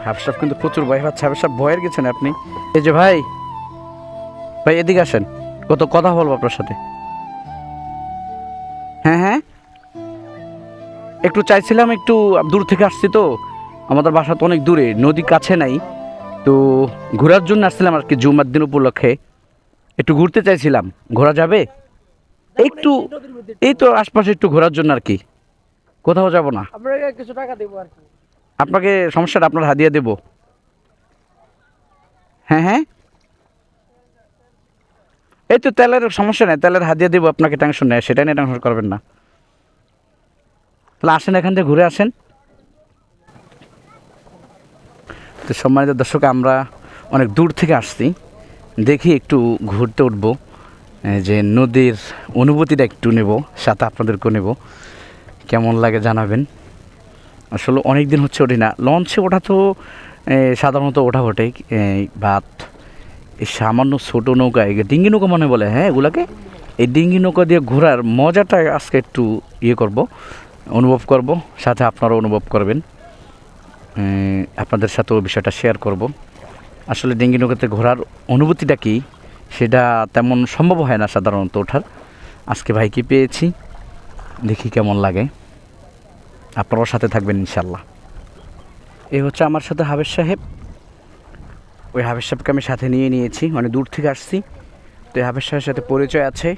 হাফসাব কিন্তু প্রচুর ভয় পাচ্ছে। হাফসাব ভয়ের গেছেন আপনি। এই যে ভাই, ভাই এদিকে আসেন, কত কথা বলবো আপনার সাথে। হ্যাঁ হ্যাঁ, একটু চাইছিলাম, একটু দূর থেকে আসছি তো, আমাদের বাসা তো অনেক দূরে, নদী কাছে নাই, তো ঘোরার জন্য আসছিলাম আর কি, জুমার দিন উপলক্ষে একটু ঘুরতে চাইছিলাম। ঘোরা যাবে একটু? এই তো আশপাশে একটু ঘোরার জন্য আর কি, কোথাও যাব না। আপনাকে কিছু টাকা দেবো আর কি। আপনাকে সমস্যাটা আপনার হাদিয়া দেব। হ্যাঁ হ্যাঁ, এই তো তেলের সমস্যা নেই, তেলের হাদিয়া দেবো আপনাকে, টেনশন নেই, সেটা নিয়ে টেনশন করবেন না। তাহলে আসেন, এখান থেকে ঘুরে আসেন। তো সম্মানিত দর্শক, আমরা অনেক দূর থেকে আসছি, দেখি একটু ঘুরতে উঠবো, যে নদীর অনুভূতিটা একটু নেব, সাথে আপনাদেরকেও নেব, কেমন লাগে জানাবেন। আসলে অনেক দিন হচ্ছে ওঠি না লঞ্চে, ওঠা তো সাধারণত ওঠা ওঠে, বাট এই সামান্য ছোটো নৌকা, ডিঙ্গি নৌকা মনে বলে, হ্যাঁ এগুলাকে, এই ডিঙ্গি নৌকা দিয়ে ঘোরার মজাটা আজকে একটু ইয়ে করব, অনুভব করব, সাথে আপনারাও অনুভব করবেন, আপনাদের সাথেও বিষয়টা শেয়ার করব। আসলে ডিঙ্গি নৌকাতে ঘোরার অনুভূতিটা কী, সেটা তেমন সম্ভব হয় না সাধারণত ওঠার। আজকে ভাইকে পেয়েছি, দেখি কেমন লাগে, আপনারাও সাথে থাকবেন ইনশাল্লাহ। এই হচ্ছে আমার সাথে হাবেশ সাহেব, ওই হাবেশ সাহেবকে আমি সাথে নিয়ে নিয়েছি, মানে দূর থেকে আসছি, তো এই হাবেশ সাহেবের সাথে পরিচয় আছে,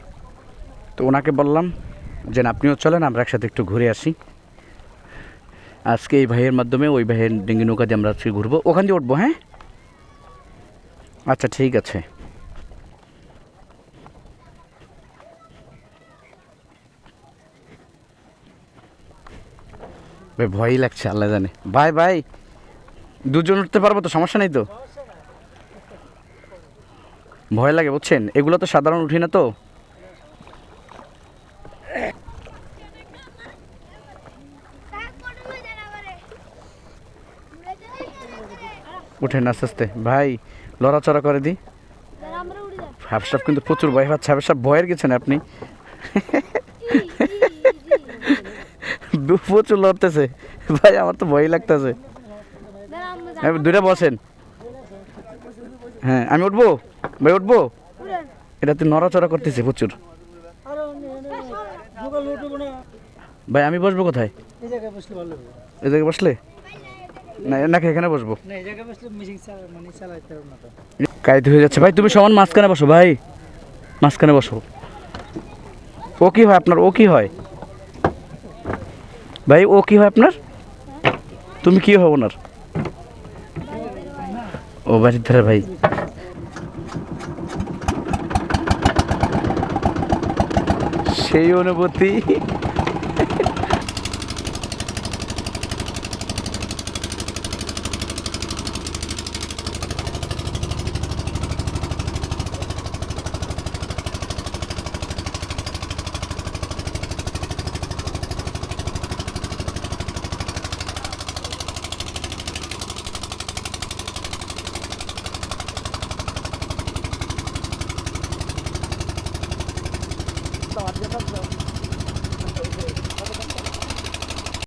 তো ওনাকে বললাম যে আপনিও চলেন, আমরা একসাথে একটু ঘুরে আসি। আজকে এই ভাইয়ের মাধ্যমে ওই ভাইয়ের ডিঙ্গি নৌকা দিয়ে আমরা আজকে ঘুরবো, ওখান দিয়ে উঠবো। হ্যাঁ আচ্ছা ঠিক আছে। ভাই ভয়ই লাগছে, আল্লাহ জানে। ভাই ভাই, দুজন উঠতে পারবো তো, সমস্যা নেই তো? ভয় লাগে বুঝছেন, এগুলো তো সাধারণ উঠি না তো। উঠেন আস্তে আস্তে ভাই, লড়াচড়া করে দিই। হাফসাব কিন্তু প্রচুর ভয় পাচ্ছে। হাফসাব ভয়ের গেছেন আপনি। প্রচুর লড়তেছে ভাই, আমার তো ভয় লাগতেছে। দুইটা বসেন। হ্যাঁ আমি উঠবো ভাই, উঠবো। এটা তুই নড়াচড়া করতেছে প্রচুর। ভাই আমি বসবো কোথায়? এই জায়গায় বসলে ভালো হবে। এই জায়গায় বসলে না, নাকি এখানে বসবো? না, এই জায়গায় বসলে মিশিং মানে চালাইতে পারবো না তো। কাইতে হয়ে যাচ্ছে ভাই, তুমি সমান মাঝখানে বসো ভাই, মাঝখানে বসো। ও কি হয় আপনার? ও কি হয় ভাই? ও কি হয় আপনার? তুমি কি হও ওনার? ও বাড়ির ধারে ভাই। সেই অনুভূতি